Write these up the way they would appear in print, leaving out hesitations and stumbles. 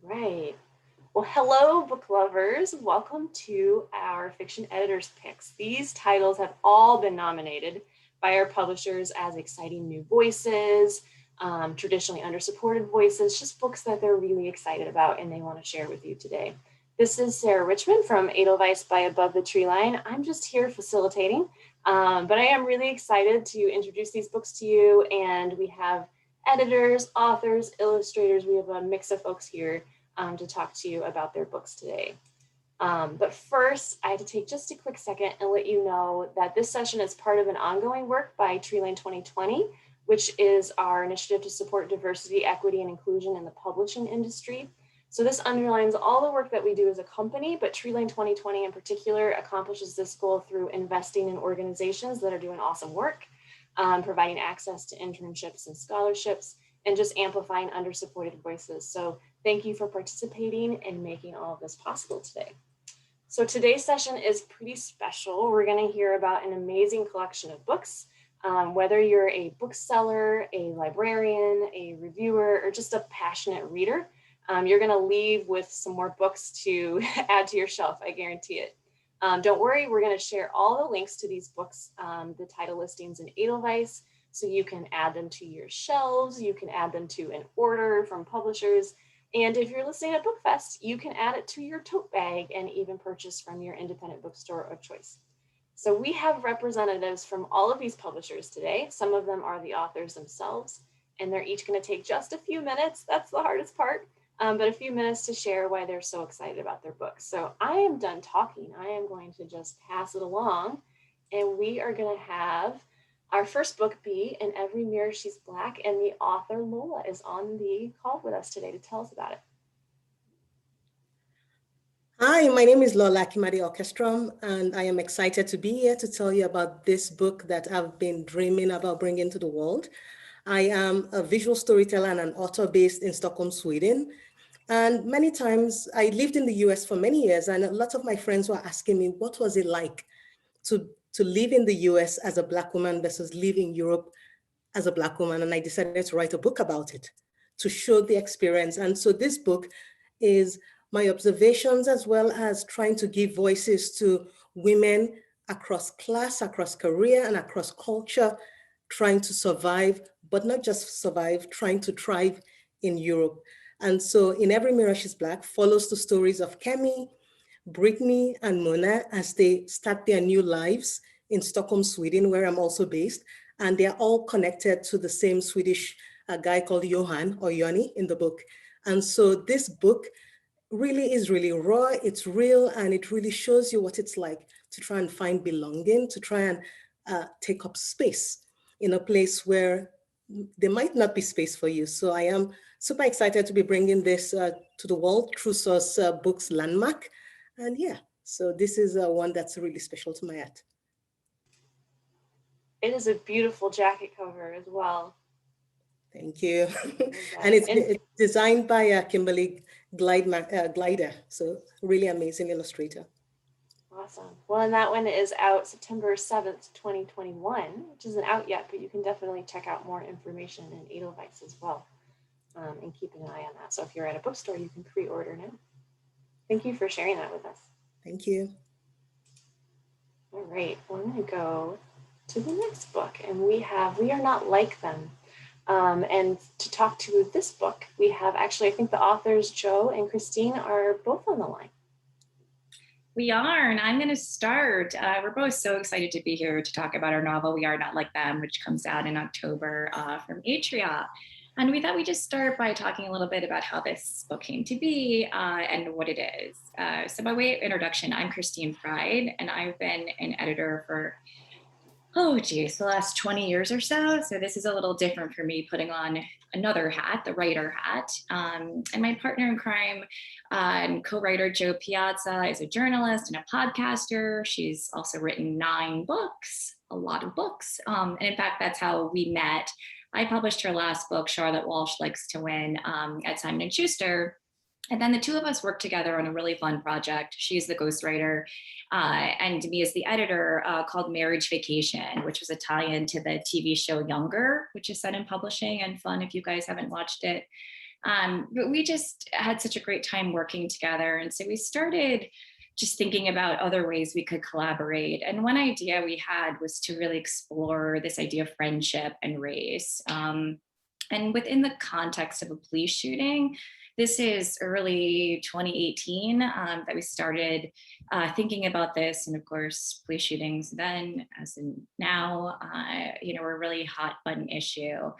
Right. Well, hello, book lovers. Welcome to our Fiction Editors Picks. These titles have all been nominated by our publishers as exciting new voices, traditionally undersupported voices, just books that they're really excited about and they want to share with you today. This is Sarah Richmond from Edelweiss by Above the Tree Line. I'm just here facilitating, but I am really excited to introduce these books to you. And we have editors, authors, illustrators. We have a mix of folks here to talk to you about their books today. But first, I had to take just a quick second and let you know that this session is part of an ongoing work by Treeline 2020, which is our initiative to support diversity, equity, and inclusion in the publishing industry. So this underlines all the work that we do as a company, but Treeline 2020 in particular accomplishes this goal through investing in organizations that are doing awesome work, providing access to internships and scholarships, and just amplifying undersupported voices. So thank you for participating and making all of this possible today. So today's session is pretty special. We're going to hear about an amazing collection of books. Whether you're a bookseller, a librarian, a reviewer, or just a passionate reader, you're going to leave with some more books to add to your shelf, I guarantee it. Don't worry, we're going to share all the links to these books, the title listings in Edelweiss, so you can add them to your shelves, you can add them to an order from publishers, and if you're listening at Bookfest, you can add it to your tote bag and even purchase from your independent bookstore of choice. So we have representatives from all of these publishers today. Some of them are the authors themselves, and they're each going to take just a few minutes. That's the hardest part. But a few minutes to share why they're so excited about their books. So I am done talking. I am going to just pass it along, and we are going to have our first book be In Every Mirror She's Black, and the author Lola is on the call with us today to tell us about it. Hi, my name is Lola Kimadi Orchestrum, and I am excited to be here to tell you about this book that I've been dreaming about bringing to the world. I am a visual storyteller and an author based in Stockholm, Sweden. And many times I lived in the US for many years, and a lot of my friends were asking me, what was it like to live in the US as a Black woman versus live in Europe as a Black woman? And I decided to write a book about it to show the experience. And so this book is my observations as well as trying to give voices to women across class, across career, and across culture, trying to survive, but not just survive, trying to thrive in Europe. And so In Every Mirror She's Black follows the stories of Kemi, Brittany, and Mona as they start their new lives in Stockholm, Sweden, where I'm also based. And they're all connected to the same Swedish guy called Johan or Joni in the book. And so this book really is really raw, it's real, and it really shows you what it's like to try and find belonging, to try and take up space in a place where there might not be space for you. So I am super excited to be bringing this to the world through Sourcebooks Landmark. And yeah, so this is one that's really special to my heart. It is a beautiful jacket cover as well. Thank you. And it's designed by Kimberly Glider. So really amazing illustrator. Awesome. Well, and that one is out September 7th, 2021, which isn't out yet, but you can definitely check out more information in Edelweiss as well, and keep an eye on that. So if you're at a bookstore, you can pre-order now. Thank you for sharing that with us. Thank you. All right, well, I'm going to go to the next book, and we Are Not Like Them. And to talk to this book, we have actually, I think the authors, Joe and Christine, are both on the line. We are, and I'm going to start. We're both so excited to be here to talk about our novel, We Are Not Like Them, which comes out in October from Atria. And we thought we'd just start by talking a little bit about how this book came to be and what it is. So by way of introduction, I'm Christine Pride, and I've been an editor for the last 20 years or so. So this is a little different for me, putting on another hat, the writer hat. And my partner in crime and co-writer Jo Piazza is a journalist and a podcaster. She's also written 9 books, a lot of books. And in fact, that's how we met. I published her last book, Charlotte Walsh Likes to Win, at Simon & Schuster. And then the two of us worked together on a really fun project. She's the ghostwriter and me as the editor, called Marriage Vacation, which was a tie-in to the TV show Younger, which is set in publishing and fun if you guys haven't watched it. But we just had such a great time working together. And so we started just thinking about other ways we could collaborate. And one idea we had was to really explore this idea of friendship and race. And within the context of a police shooting, this is early 2018 that we started thinking about this. And of course, police shootings then, as in now, were a really hot button issue.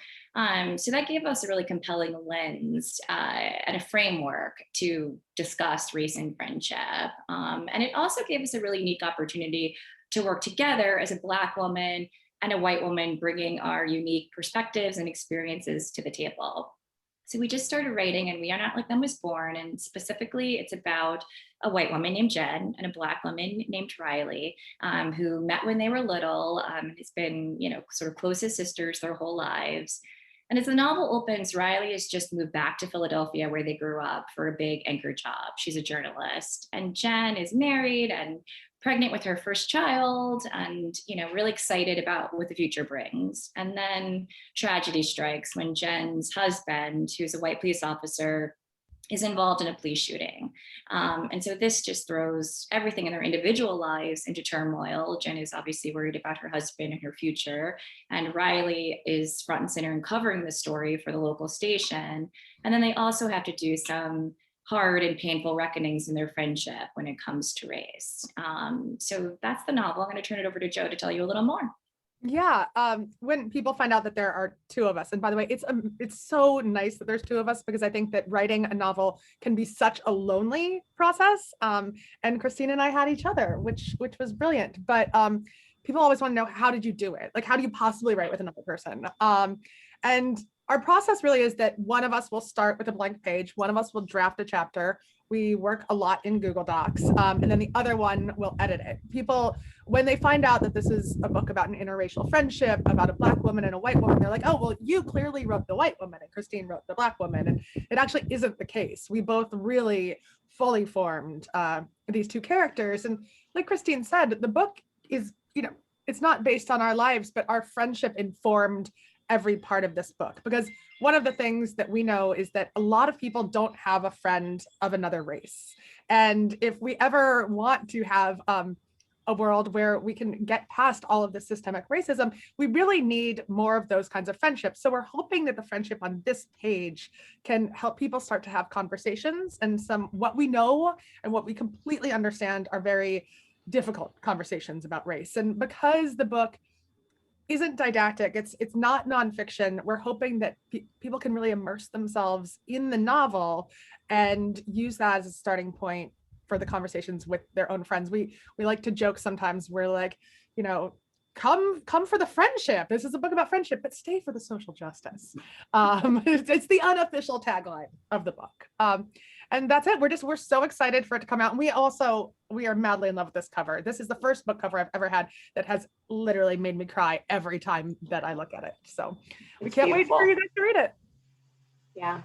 So that gave us a really compelling lens and a framework to discuss race and friendship. And it also gave us a really unique opportunity to work together as a Black woman and a white woman, bringing our unique perspectives and experiences to the table. So we just started writing, and We Are Not Like Them was born. And specifically, it's about a white woman named Jen and a Black woman named Riley, who met when they were little. It's been, sort of closest sisters their whole lives. And as the novel opens, Riley has just moved back to Philadelphia, where they grew up, for a big anchor job. She's a journalist. And Jen is married and pregnant with her first child, and really excited about what the future brings. And then tragedy strikes when Jen's husband, who's a white police officer, is involved in a police shooting. And so this just throws everything in their individual lives into turmoil. Jen is obviously worried about her husband and her future. And Riley is front and center in covering the story for the local station. And then they also have to do some hard and painful reckonings in their friendship when it comes to race. So that's the novel. I'm going to turn it over to Joe to tell you a little more. Yeah, when people find out that there are two of us, and by the way, it's so nice that there's two of us, because I think that writing a novel can be such a lonely process. And Christine and I had each other, which was brilliant. But people always want to know, how did you do it? Like, how do you possibly write with another person? And our process really is that one of us will start with a blank page, one of us will draft a chapter. We work a lot in Google Docs, and then the other one will edit it. People, when they find out that this is a book about an interracial friendship, about a Black woman and a white woman, they're like, oh, well, you clearly wrote the white woman and Christine wrote the Black woman. And it actually isn't the case. We both really fully formed these two characters. And like Christine said, the book is, it's not based on our lives, but our friendship informed every part of this book. Because one of the things that we know is that a lot of people don't have a friend of another race. And if we ever want to have a world where we can get past all of the systemic racism, we really need more of those kinds of friendships. So we're hoping that the friendship on this page can help people start to have conversations, and what we know and what we completely understand are very difficult conversations about race. And because the book isn't didactic, it's not nonfiction, we're hoping that people can really immerse themselves in the novel and use that as a starting point for the conversations with their own friends. We like to joke sometimes, we're like, come for the friendship. This is a book about friendship, but stay for the social justice. It's the unofficial tagline of the book. And that's it. We're so excited for it to come out. And we are madly in love with this cover. This is the first book cover I've ever had that has literally made me cry every time that I look at it. So we can't wait for you guys to read it. Yeah.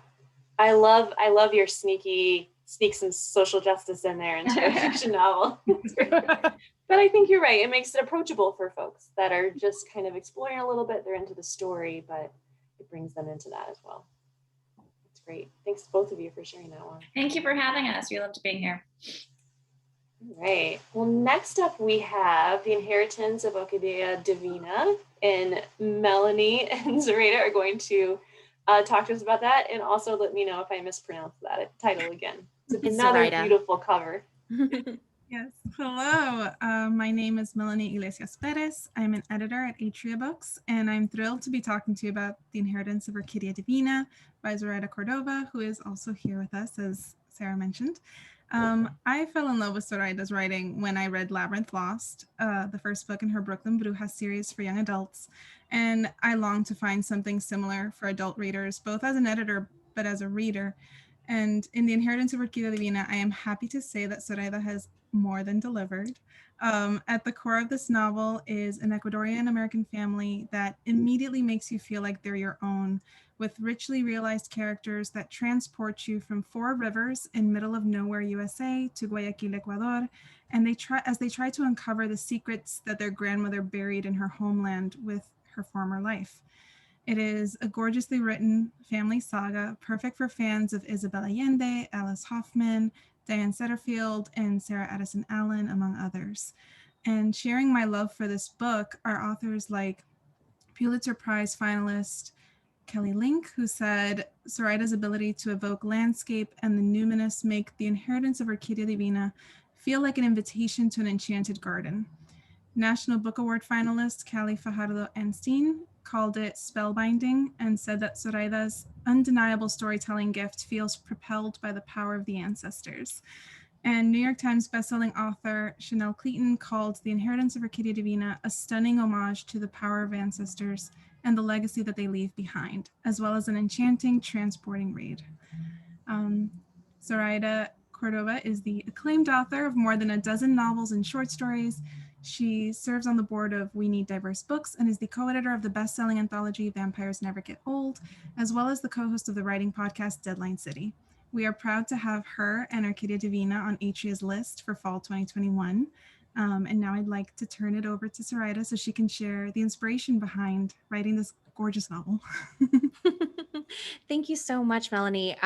I love your sneak some social justice in there into a fiction novel. But I think you're right. It makes it approachable for folks that are just kind of exploring a little bit. They're into the story, but it brings them into that as well. That's great. Thanks to both of you for sharing that one. Thank you for having us. We loved being here. All right. Well, next up we have The Inheritance of Orquidea Divina, and Melanie and Zoraida are going to talk to us about that, and also let me know if I mispronounced that title again. It's another Zoraida. Beautiful cover. Yes. Hello. My name is Melanie Iglesias Perez. I'm an editor at Atria Books, and I'm thrilled to be talking to you about The Inheritance of Orquidea Divina by Zoraida Cordova, who is also here with us, as Sarah mentioned. I fell in love with Zoraida's writing when I read Labyrinth Lost, the first book in her Brooklyn Brujas series for young adults, and I long to find something similar for adult readers, both as an editor but as a reader. And in The Inheritance of Orquidea Divina, I am happy to say that Zoraida has more than delivered. At the core of this novel is an Ecuadorian American family that immediately makes you feel like they're your own, with richly realized characters that transport you from 4 rivers in middle of nowhere USA to Guayaquil, Ecuador, and they try to uncover the secrets that their grandmother buried in her homeland with her former life. It is a gorgeously written family saga, perfect for fans of Isabel Allende, Alice Hoffman, Diane Setterfield, and Sarah Addison Allen, among others. And sharing my love for this book are authors like Pulitzer Prize finalist Kelly Link, who said, Zoraida's ability to evoke landscape and the numinous make The Inheritance of Orquidea Divina feel like an invitation to an enchanted garden. National Book Award finalist Callie Fajardo-Anstine called it spellbinding and said that Zoraida's undeniable storytelling gift feels propelled by the power of the ancestors. And New York Times bestselling author Chanel Cleaton called The Inheritance of Orquidea Divina a stunning homage to the power of ancestors and the legacy that they leave behind, as well as an enchanting, transporting read. Zoraida Cordova is the acclaimed author of more than a dozen novels and short stories. She serves on the board of We Need Diverse Books and is the co-editor of the best-selling anthology Vampires Never Get Old, as well as the co-host of the writing podcast Deadline City. We are proud to have her and Orquidea Divina on Atria's list for fall 2021. And now I'd like to turn it over to Zoraida so she can share the inspiration behind writing this gorgeous novel. Thank you so much, Melanie.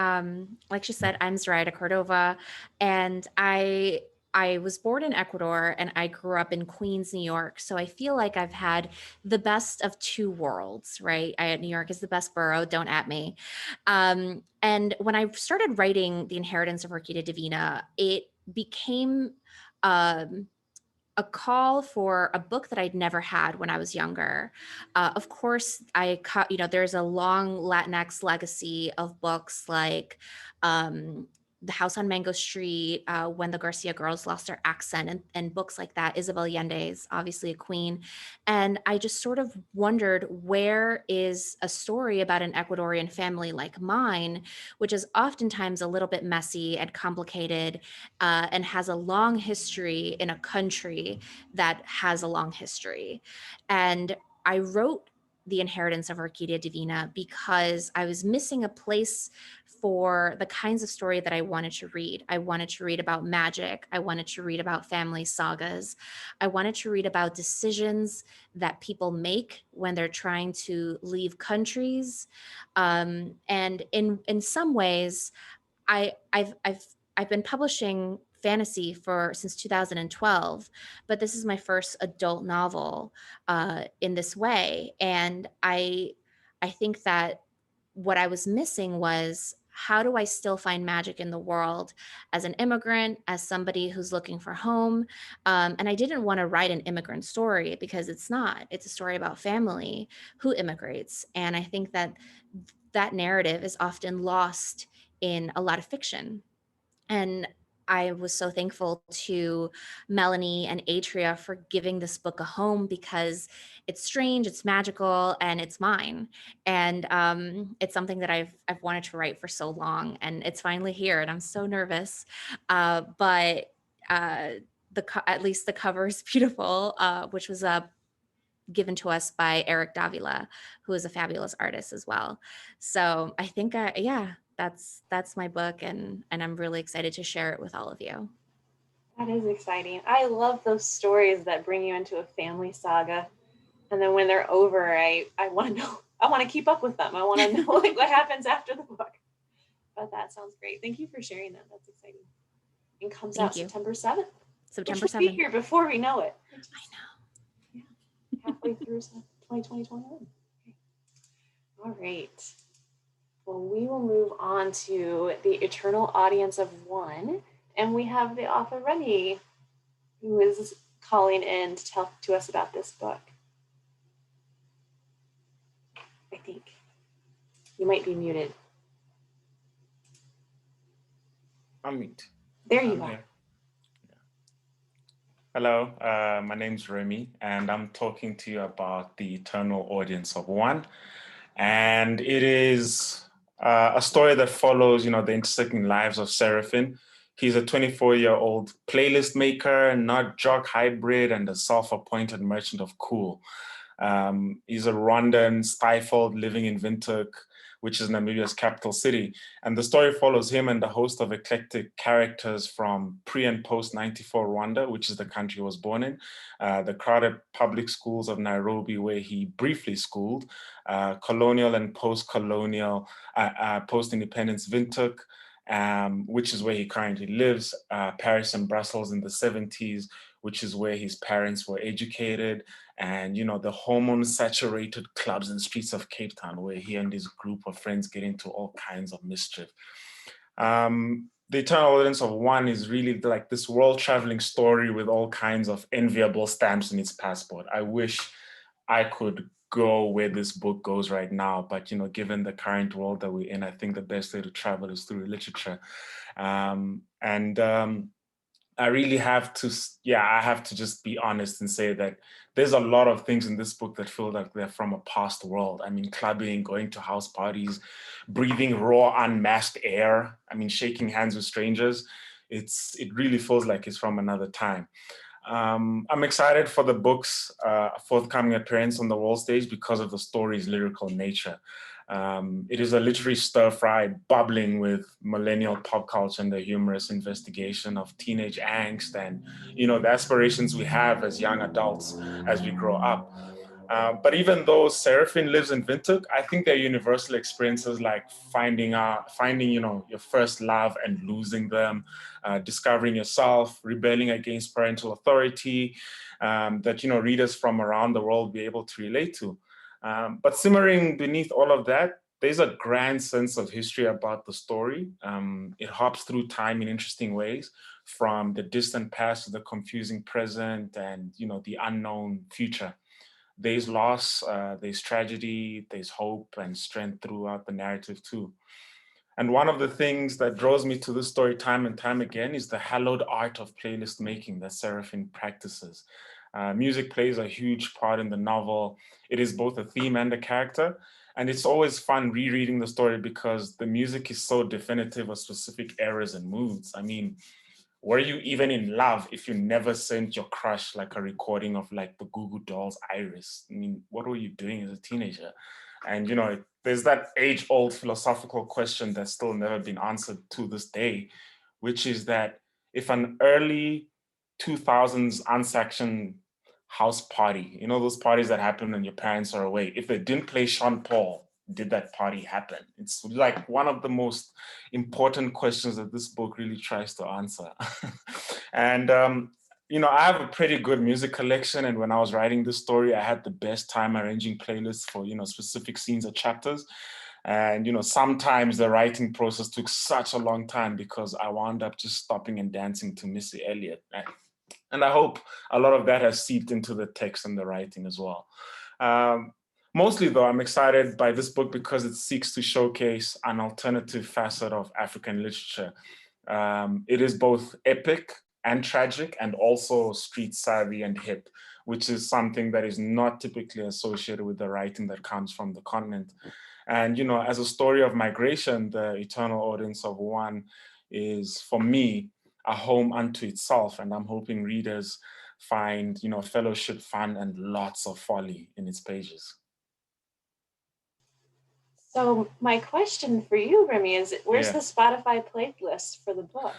Like she said, I'm Zoraida Cordova, and I was born in Ecuador and I grew up in Queens, New York. So I feel like I've had the best of two worlds, right? New York is the best borough, don't at me. And when I started writing The Inheritance of Orquidea Divina, it became a call for a book that I'd never had when I was younger. Of course, there's a long Latinx legacy of books like The House on Mango Street, When the Garcia Girls Lost Their Accent, and books like that. Isabel Allende is obviously a queen. And I just sort of wondered, where is a story about an Ecuadorian family like mine, which is oftentimes a little bit messy and complicated, and has a long history in a country that has a long history. And I wrote The Inheritance of Orquidea Divina because I was missing a place for the kinds of story that I wanted to read. I wanted to read about magic. I wanted to read about family sagas. I wanted to read about decisions that people make when they're trying to leave countries. And in some ways, I've been publishing fantasy since 2012, but this is my first adult novel in this way. And I think that what I was missing was, how do I still find magic in the world as an immigrant, as somebody who's looking for home? And I didn't want to write an immigrant story, because it's not. It's a story about family who immigrates. And I think that that narrative is often lost in a lot of fiction. And I was so thankful to Melanie and Atria for giving this book a home, because it's strange, it's magical, and it's mine. And it's something that I've wanted to write for so long, and it's finally here, and I'm so nervous. But at least the cover is beautiful, which was given to us by Eric Davila, who is a fabulous artist as well. So I think, that's my book, and I'm really excited to share it with all of you. That is exciting. I love those stories that bring you into a family saga, and then when they're over, I want to know. I want to keep up with them. I want to know what happens after the book. But that sounds great. Thank you for sharing that. That's exciting. It comes out September 7th. September 7th. We'll be here before we know it. I know. Yeah, halfway through 2021. Okay. All right. Well, we will move on to The Eternal Audience of One, and we have the author Remy, who is calling in to talk to us about this book. I think you might be muted. I'm mute. There you are. Here. Hello, my name's Remy, and I'm talking to you about The Eternal Audience of One. And it is a story that follows, the intersecting lives of Seraphin. He's a 24-year-old playlist maker, nut jock hybrid, and a self-appointed merchant of cool. He's a Rwandan stifled living in Windhoek which is Namibia's capital city. And the story follows him and a host of eclectic characters from pre and post 94 Rwanda, which is the country he was born in, the crowded public schools of Nairobi, where he briefly schooled, colonial and post-colonial, post-independence Windhoek, which is where he currently lives, Paris and Brussels in the 70s, which is where his parents were educated, and the hormone-saturated clubs and streets of Cape Town, where he and his group of friends get into all kinds of mischief. The Eternal Audience of One is really like this world-traveling story with all kinds of enviable stamps in its passport. I wish I could go where this book goes right now, but given the current world that we're in, I think the best way to travel is through literature. I really have to, I have to just be honest and say that there's a lot of things in this book that feel like they're from a past world. I mean, clubbing, going to house parties, breathing raw, unmasked air. I mean, shaking hands with strangers. It really feels like it's from another time. I'm excited for the book's forthcoming appearance on the world stage because of the story's lyrical nature. It is a literary stir-fry bubbling with millennial pop culture and the humorous investigation of teenage angst and, the aspirations we have as young adults as we grow up. But even though Seraphine lives in Windhoek, I think they're universal experiences like finding, your first love and losing them, discovering yourself, rebelling against parental authority, that, readers from around the world will be able to relate to. But simmering beneath all of that, there's a grand sense of history about the story. It hops through time in interesting ways, from the distant past to the confusing present and, the unknown future. There's loss, there's tragedy, there's hope and strength throughout the narrative too. And one of the things that draws me to this story time and time again is the hallowed art of playlist making that Seraphine practices. Music plays a huge part in the novel. It is both a theme and a character. And it's always fun rereading the story because the music is so definitive of specific eras and moods. I mean, were you even in love if you never sent your crush like a recording of like the Goo Goo Dolls Iris? I mean, what were you doing as a teenager? And there's that age-old philosophical question that's still never been answered to this day, which is that if an early 2000s unsanctioned house party, those parties that happen when your parents are away, if they didn't play Sean Paul, did that party happen? It's like one of the most important questions that this book really tries to answer. And, I have a pretty good music collection. And when I was writing this story, I had the best time arranging playlists for, specific scenes or chapters. And, sometimes the writing process took such a long time because I wound up just stopping and dancing to Missy Elliott. And I hope a lot of that has seeped into the text and the writing as well. Mostly, though, I'm excited by this book because it seeks to showcase an alternative facet of African literature. It is both epic and tragic and also street savvy and hip, which is something that is not typically associated with the writing that comes from the continent. And, as a story of migration, the Eternal Audience of One is, for me, a home unto itself. And I'm hoping readers find, fellowship, fun, and lots of folly in its pages. So my question for you, Remy, is where's the Spotify playlist for the book?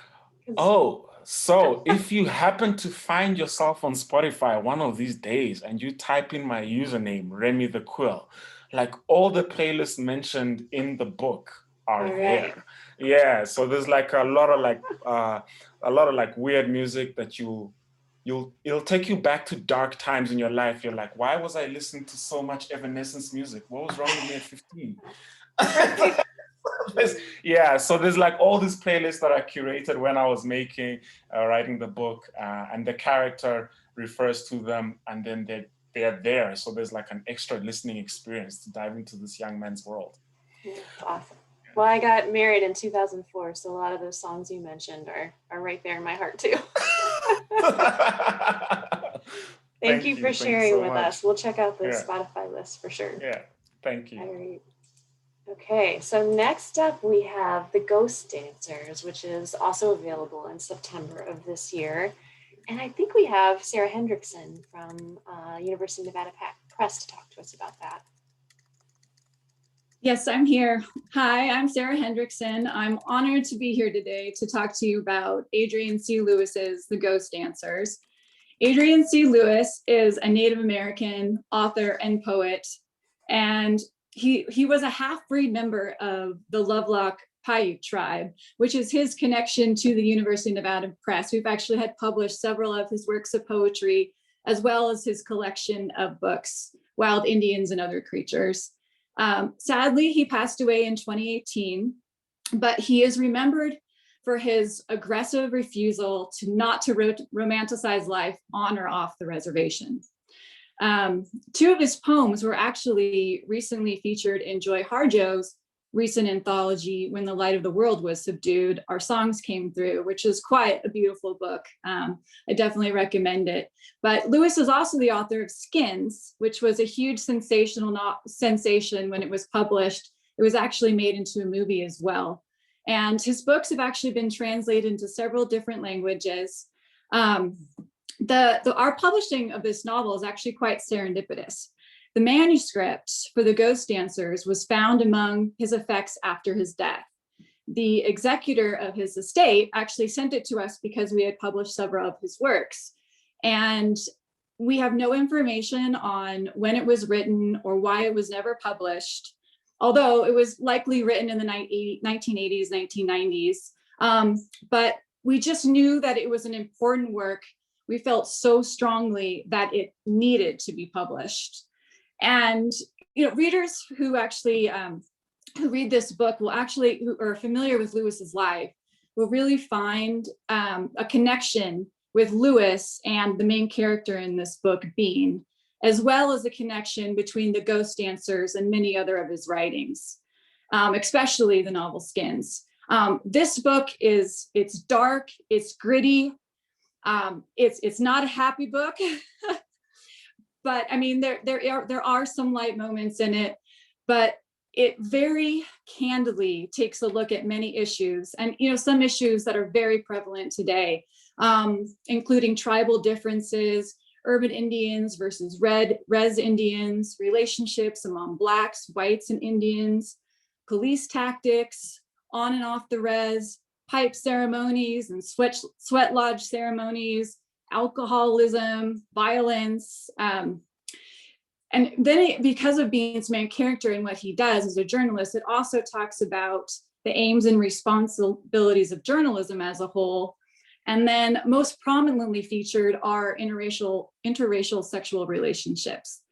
Oh, so if you happen to find yourself on Spotify one of these days and you type in my username, Remy the Quill, like all the playlists mentioned in the book are there. Yeah, so there's like a lot of like weird music that it'll take you back to dark times in your life. You're like, why was I listening to so much Evanescence music? What was wrong with me at 15? Yeah, so there's like all these playlists that I curated when I was writing the book, and the character refers to them, and then they're there. So there's like an extra listening experience to dive into this young man's world. Awesome. Well, I got married in 2004, so a lot of those songs you mentioned are right there in my heart too. Thank you for sharing with us. We'll check out the Spotify list for sure. Yeah, thank you. All right. Okay, so next up we have The Ghost Dancers, which is also available in September of this year. And I think we have Sarah Hendrickson from University of Nevada Press to talk to us about that. Yes, I'm here. Hi, I'm Sarah Hendrickson. I'm honored to be here today to talk to you about Adrienne C. Lewis's The Ghost Dancers. Adrienne C. Lewis is a Native American author and poet, and he was a half-breed member of the Lovelock Paiute tribe, which is his connection to the University of Nevada Press. We've actually had published several of his works of poetry, as well as his collection of books, Wild Indians and Other Creatures. Sadly, he passed away in 2018, but he is remembered for his aggressive refusal to romanticize life on or off the reservation. Two of his poems were actually recently featured in Joy Harjo's recent anthology, When the Light of the World Was Subdued, Our Songs Came Through, which is quite a beautiful book. I definitely recommend it. But Lewis is also the author of Skins, which was a huge sensation when it was published. It was actually made into a movie as well. And his books have actually been translated into several different languages. Our publishing of this novel is actually quite serendipitous. The manuscript for The Ghost Dancers was found among his effects after his death. The executor of his estate actually sent it to us because we had published several of his works. And we have no information on when it was written or why it was never published, although it was likely written in the 1980s, 1990s. But we just knew that it was an important work. We felt so strongly that it needed to be published. And readers who actually who read this book who are familiar with Lewis's life will really find a connection with Lewis and the main character in this book, Bean, as well as a connection between The Ghost Dancers and many other of his writings, especially the novel Skins. This book it's dark, it's gritty, it's not a happy book. But I mean, there are some light moments in it, but it very candidly takes a look at many issues, and some issues that are very prevalent today, including tribal differences, urban Indians versus res Indians, relationships among Blacks, whites, and Indians, police tactics, on and off the res, pipe ceremonies and sweat lodge ceremonies, alcoholism, violence. And then because of Bean's main character and what he does as a journalist, it also talks about the aims and responsibilities of journalism as a whole. And then most prominently featured are interracial sexual relationships.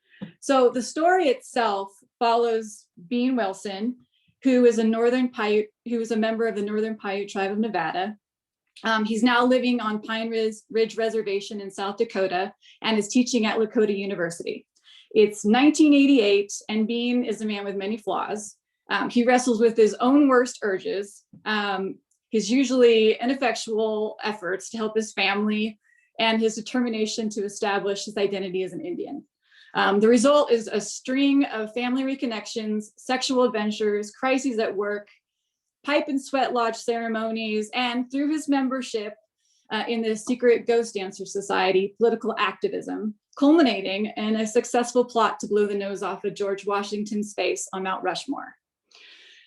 So the story itself follows Bean Wilson, who is a member of the Northern Paiute tribe of Nevada. He's now living on Pine Ridge Reservation in South Dakota and is teaching at Lakota University. It's 1988, and Bean is a man with many flaws. He wrestles with his own worst urges, his usually ineffectual efforts to help his family, and his determination to establish his identity as an Indian. The result is a string of family reconnections, sexual adventures, crises at work, pipe and sweat lodge ceremonies, and through his membership in the secret Ghost Dancer Society, political activism, culminating in a successful plot to blow the nose off of George Washington's face on Mount Rushmore.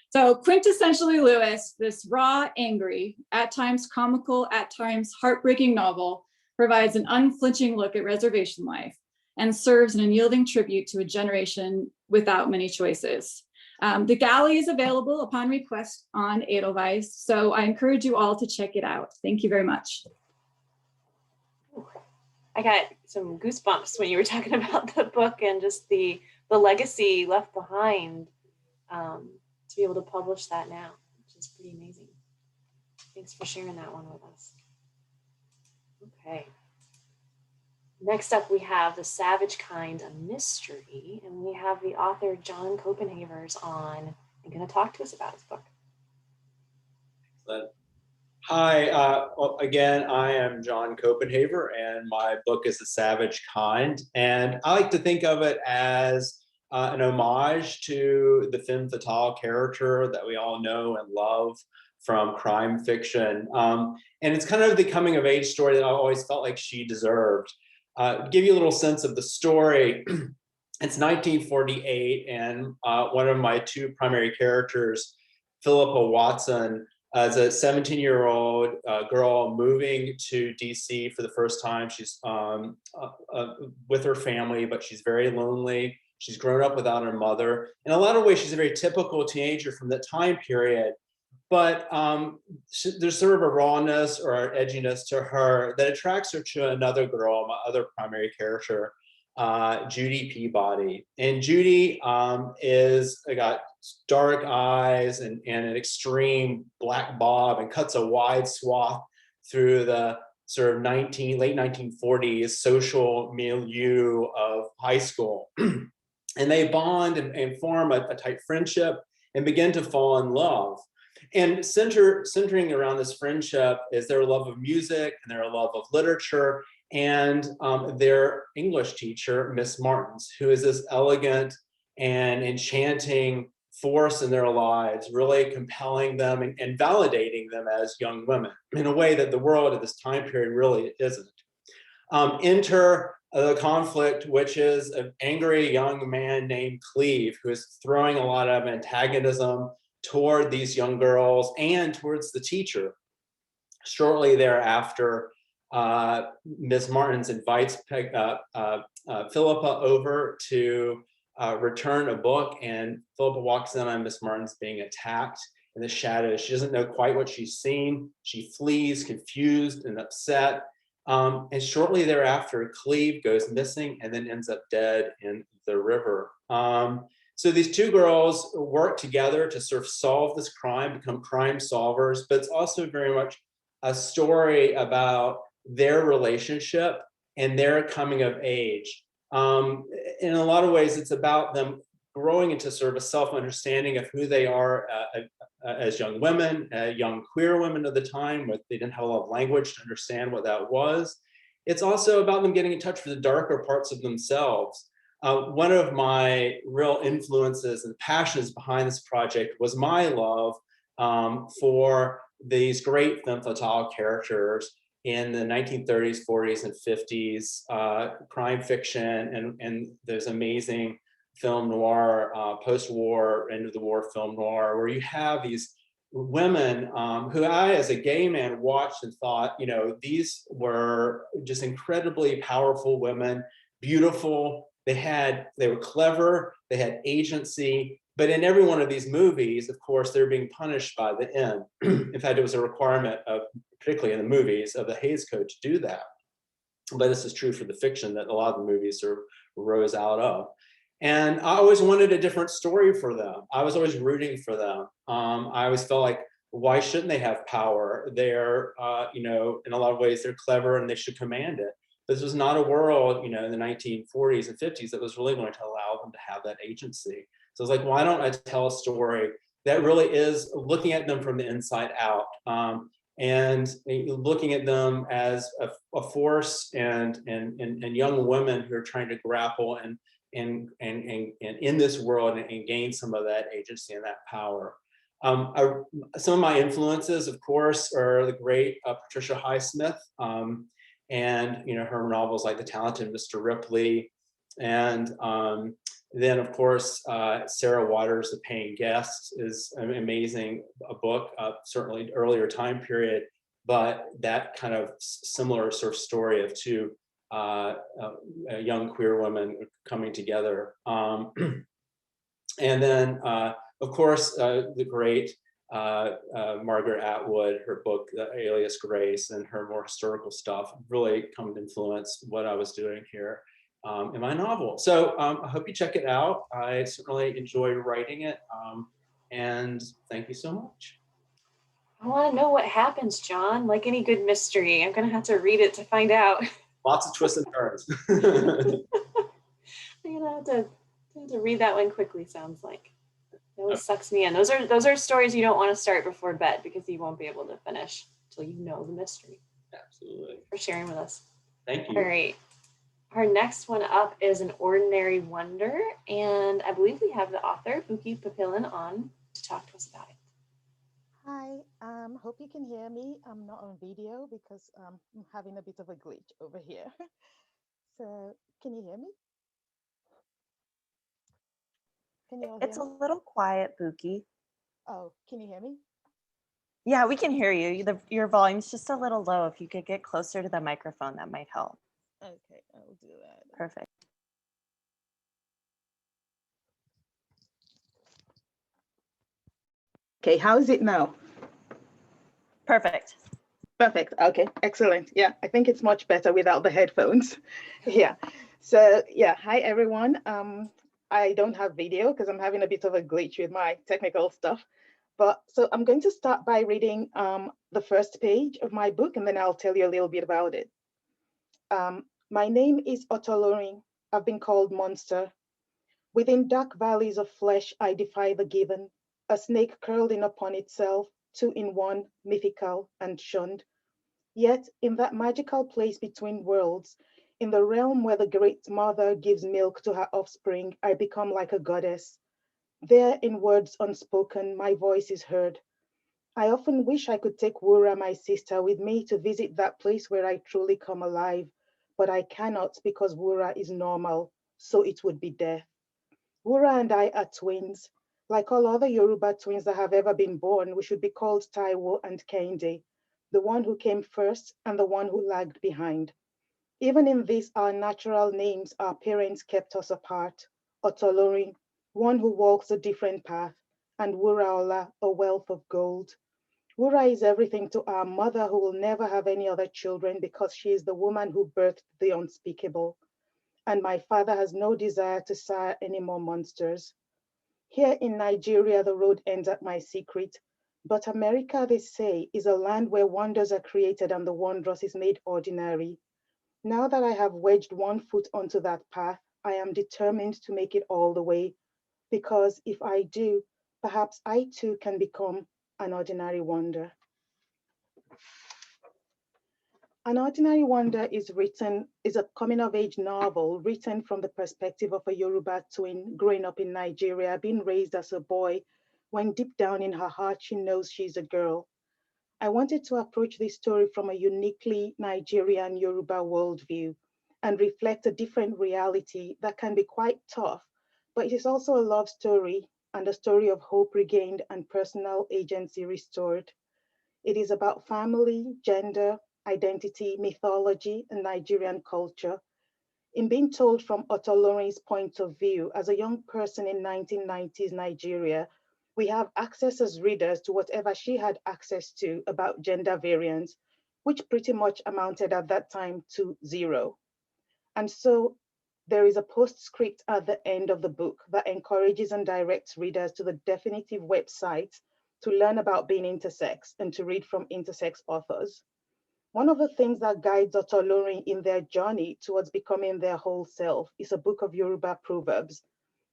So quintessentially Lewis, this raw, angry, at times comical, at times heartbreaking novel provides an unflinching look at reservation life and serves an unyielding tribute to a generation without many choices. The galley is available upon request on Edelweiss, so I encourage you all to check it out. Thank you very much. I got some goosebumps when you were talking about the book and just the legacy left behind to be able to publish that now, which is pretty amazing. Thanks for sharing that one with us. Okay. Next up, we have The Savage Kind, a mystery, and we have the author John Copenhavers on and going to talk to us about his book. Excellent. Hi, well, again, I am John Copenhaver, and my book is The Savage Kind, and I like to think of it as an homage to the femme fatale character that we all know and love from crime fiction, and it's kind of the coming of age story that I always felt like she deserved. Give you a little sense of the story. It's 1948, and one of my two primary characters, Philippa Watson, is a 17-year-old girl moving to DC for the first time. She's with her family, but she's very lonely. She's grown up without her mother. In a lot of ways, she's a very typical teenager from that time period. But there's sort of a rawness or an edginess to her that attracts her to another girl, my other primary character, Judy Peabody. And Judy is got dark eyes and an extreme black bob, and cuts a wide swath through the sort of late 1940s social milieu of high school. And they bond and form a tight friendship and begin to fall in love. And centering around this friendship is their love of music and their love of literature, and their English teacher, Miss Martins, who is this elegant and enchanting force in their lives, really compelling them and validating them as young women in a way that the world at this time period really isn't. Enter the conflict, which is an angry young man named Cleve, who is throwing a lot of antagonism toward these young girls and towards the teacher. Shortly thereafter, Ms. Martins invites Philippa over to return a book, and Philippa walks in on Ms. Martins being attacked in the shadows. She doesn't know quite what she's seen. She flees, confused and upset. And shortly thereafter, Cleve goes missing and then ends up dead in the river. So these two girls work together to sort of solve this crime, become crime solvers, but it's also very much a story about their relationship and their coming of age. In a lot of ways, it's about them growing into sort of a self-understanding of who they are as young women, young queer women of the time, but they didn't have a lot of language to understand what that was. It's also about them getting in touch with the darker parts of themselves. One of my real influences and passions behind this project was my love for these great femme fatale characters in the 1930s, 40s, and 50s, crime fiction, and there's amazing film noir, post-war, end of the war film noir, where you have these women who I, as a gay man, watched and thought, you know, these were just incredibly powerful women, beautiful. They were clever, they had agency, but in every one of these movies, of course, they're being punished by the end. In fact, it was a requirement of, particularly in the movies, of the Hays Code to do that. But this is true for the fiction that a lot of the movies sort of rose out of. And I always wanted a different story for them. I was always rooting for them. I always felt like, why shouldn't they have power? They're, you know, in a lot of ways, they're clever and they should command it. This was not a world, you know, in the 1940s and 50s that was really going to allow them to have that agency. So I was like, why don't I tell a story that really is looking at them from the inside out, and looking at them as a force and young women who are trying to grapple and in this world and gain some of that agency and that power. Some of my influences, of course, are the great Patricia Highsmith, and you know, her novels like The Talented Mr. Ripley, and then of course Sarah Waters' The Paying Guest is an amazing book, certainly earlier time period, but that kind of similar sort of story of two young queer women coming together. And then of course the great Margaret Atwood, her book, The Alias Grace, and her more historical stuff really come to influence what I was doing here in my novel. So I hope you check it out. I certainly enjoyed writing it, and thank you so much. I want to know what happens, John. Like any good mystery, I'm going to have to read it to find out. Lots of twists and turns. I'm going to have to read that one quickly, sounds like. It always sucks me in. Those are stories you don't want to start before bed because you won't be able to finish until you know the mystery. Absolutely. For sharing with us. Thank you. All right. Our next one up is An Ordinary Wonder, and I believe we have the author, Buki Papillon, on to talk to us about it. Hi, hope you can hear me. I'm not on video because I'm having a bit of a glitch over here. So, can you hear me? Can you all It's hear a me? little quiet, Buki. Oh, can you hear me? Yeah, we can hear you. Your volume's just a little low. If you could get closer to the microphone, that might help. Okay, I'll do that. Perfect. Okay, how is it now? Perfect. Perfect. Okay, excellent. Yeah, I think it's much better without the headphones. Yeah. So yeah, hi everyone. I don't have video because I'm having a bit of a glitch with my technical stuff. But so I'm going to start by reading the first page of my book, and then I'll tell you a little bit about it. My name is Otoloring. I've been called Monster. Within dark valleys of flesh, I defy the given. A snake curled in upon itself, two in one, mythical and shunned. Yet, in that magical place between worlds, in the realm where the great mother gives milk to her offspring, I become like a goddess. There, in words unspoken, my voice is heard. I often wish I could take Wura, my sister, with me to visit that place where I truly come alive, but I cannot because Wura is normal, so it would be death. Wura and I are twins. Like all other Yoruba twins that have ever been born, we should be called Taiwo and Kende, the one who came first and the one who lagged behind. Even in these, our natural names, our parents kept us apart. Otolorin, one who walks a different path, and Wuraola, a wealth of gold. Wura is everything to our mother who will never have any other children because she is the woman who birthed the unspeakable. And my father has no desire to sire any more monsters. Here in Nigeria, the road ends at my secret. But America, they say, is a land where wonders are created and the wondrous is made ordinary. Now that I have wedged one foot onto that path, I am determined to make it all the way. Because if I do, perhaps I too can become an ordinary wonder. An Ordinary Wonder is a coming of age novel written from the perspective of a Yoruba twin growing up in Nigeria, being raised as a boy, when deep down in her heart she knows she's a girl. I wanted to approach this story from a uniquely Nigerian Yoruba worldview and reflect a different reality that can be quite tough, but it is also a love story and a story of hope regained and personal agency restored. It is about family, gender, identity, mythology, and Nigerian culture. In being told from Otolorin's point of view, as a young person in 1990s Nigeria, we have access as readers to whatever she had access to about gender variance, which pretty much amounted at that time to zero. And so there is a postscript at the end of the book that encourages and directs readers to the definitive website to learn about being intersex and to read from intersex authors. One of the things that guides Otolorin in their journey towards becoming their whole self is a book of Yoruba proverbs.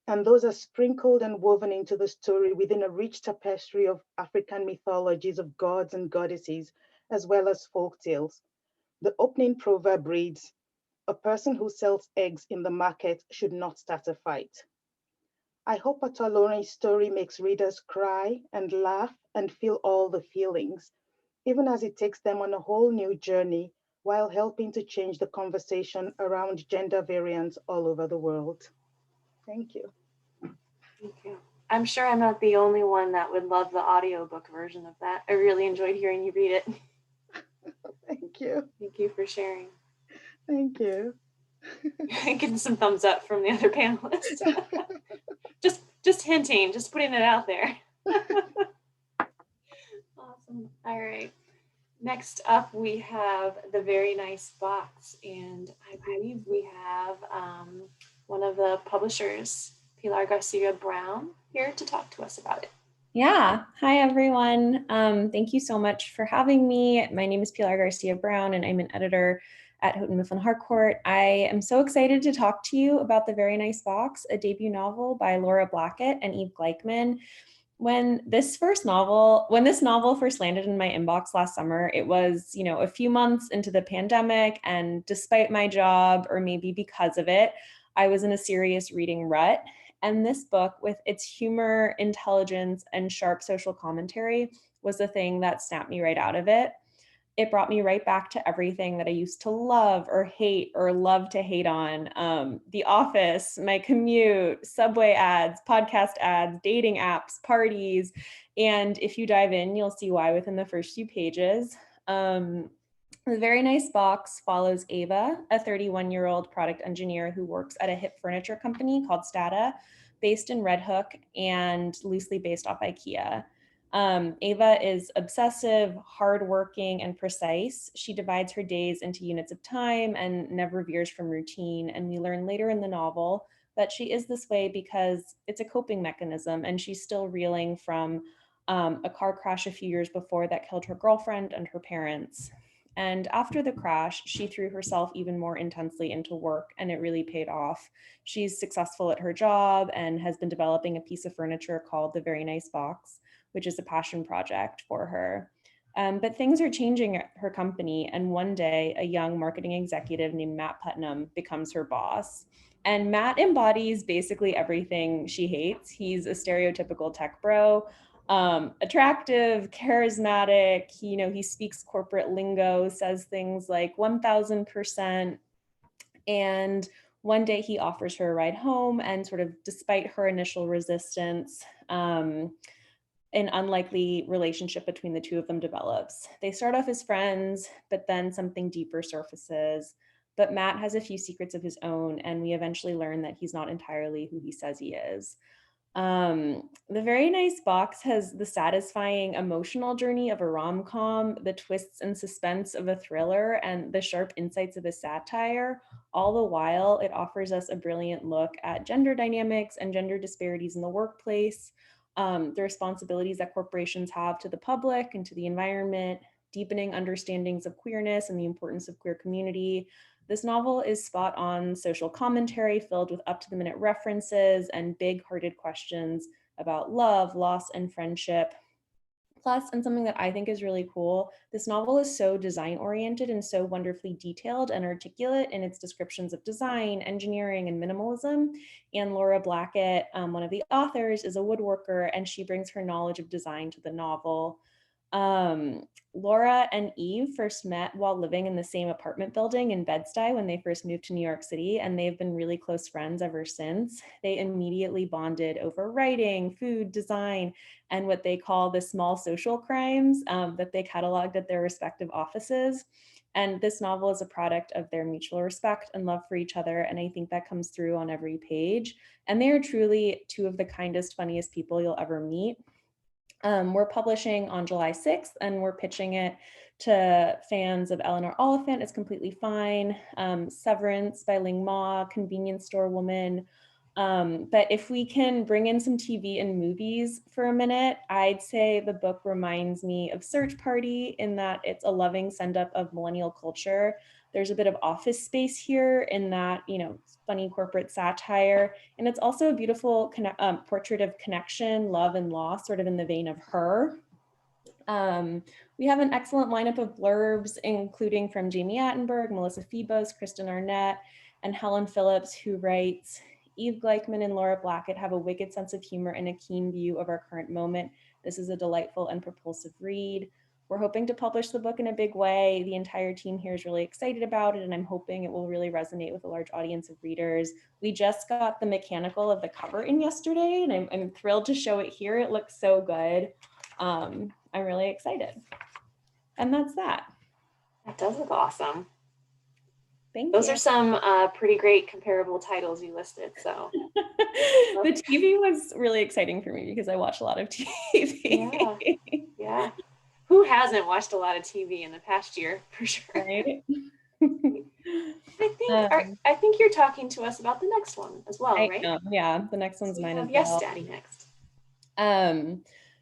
And those are sprinkled and woven into the story within a rich tapestry of African mythologies of gods and goddesses, as well as folk tales. The opening proverb reads, "A person who sells eggs in the market should not start a fight." I hope Otolorin's story makes readers cry and laugh and feel all the feelings, even as it takes them on a whole new journey while helping to change the conversation around gender variance all over the world. Thank you. Thank you. I'm sure I'm not the only one that would love the audiobook version of that. I really enjoyed hearing you read it. Thank you. Thank you for sharing. Thank you. Getting some thumbs up from the other panelists. just hinting, just putting it out there. Awesome. All right. Next up, we have The Very Nice Box, and I believe we have one of the publishers, Pilar Garcia Brown, here to talk to us about it. Yeah. Hi, everyone. Thank you so much for having me. My name is Pilar Garcia Brown, and I'm an editor at Houghton Mifflin Harcourt. I am so excited to talk to you about The Very Nice Box, a debut novel by Laura Blackett and Eve Gleichman. When this novel first landed in my inbox last summer, it was, a few months into the pandemic, and despite my job, or maybe because of it, I was in a serious reading rut. And this book, with its humor, intelligence, and sharp social commentary, was the thing that snapped me right out of it. it brought me right back to everything that I used to love or hate or love to hate on. The Office, my commute, subway ads, podcast ads, dating apps, parties. And if you dive in, you'll see why within the first few pages. The Very Nice Box follows Ava, a 31-year-old product engineer who works at a hip furniture company called Stata, based in Red Hook and loosely based off IKEA. Ava is obsessive, hardworking, and precise. She divides her days into units of time and never veers from routine. And we learn later in the novel that she is this way because it's a coping mechanism, and she's still reeling from a car crash a few years before that killed her girlfriend and her parents. And after the crash, she threw herself even more intensely into work, and it really paid off. She's successful at her job and has been developing a piece of furniture called the Very Nice Box, which is a passion project for her. But things are changing at her company, and one day a young marketing executive named Matt Putnam becomes her boss. And Matt embodies basically everything she hates. He's a stereotypical tech bro, attractive, charismatic. He speaks corporate lingo, says things like 1000%. And one day he offers her a ride home, and sort of despite her initial resistance, an unlikely relationship between the two of them develops. They start off as friends, but then something deeper surfaces. But Matt has a few secrets of his own, and we eventually learn that he's not entirely who he says he is. The Very Nice Box has the satisfying emotional journey of a rom-com, the twists and suspense of a thriller, and the sharp insights of a satire. All the while, it offers us a brilliant look at gender dynamics and gender disparities in the workplace, the responsibilities that corporations have to the public and to the environment, deepening understandings of queerness and the importance of queer community. This novel is spot on social commentary filled with up-to-the-minute references and big-hearted questions about love, loss, and friendship. Plus, and something that I think is really cool, this novel is so design-oriented and so wonderfully detailed and articulate in its descriptions of design, engineering, and minimalism. And Laura Blackett, one of the authors, is a woodworker, and she brings her knowledge of design to the novel. Laura and Eve first met while living in the same apartment building in Bed-Stuy when they first moved to New York City, and they've been really close friends ever since. They immediately bonded over writing, food, design, and what they call the small social crimes that they cataloged at their respective offices. And this novel is a product of their mutual respect and love for each other, and I think that comes through on every page. And they are truly two of the kindest, funniest people you'll ever meet. We're publishing on July 6th, and we're pitching it to fans of Eleanor Oliphant, It's Completely Fine, Severance by Ling Ma, Convenience Store Woman. But if we can bring in some TV and movies for a minute, I'd say the book reminds me of Search Party in that it's a loving send-up of millennial culture. There's a bit of Office Space here in that, funny corporate satire. And it's also a beautiful portrait of connection, love, and loss, sort of in the vein of Her. We have an excellent lineup of blurbs, including from Jamie Attenberg, Melissa Febos, Kristen Arnett, and Helen Phillips, who writes, Eve Gleichman and Laura Blackett have a wicked sense of humor and a keen view of our current moment. This is a delightful and propulsive read. We're hoping to publish the book in a big way. The entire team here is really excited about it, and I'm hoping it will really resonate with a large audience of readers. We just got the mechanical of the cover in yesterday, and I'm thrilled to show it here. It looks so good. I'm really excited. And that's that. That does look awesome. Thank you. Those are some pretty great comparable titles you listed. So the TV was really exciting for me because I watch a lot of TV. Yeah. Who hasn't watched a lot of TV in the past year, for sure? Right? I think you're talking to us about the next one as well, right? Yeah, the next one's mine as well. Yes, Daddy next.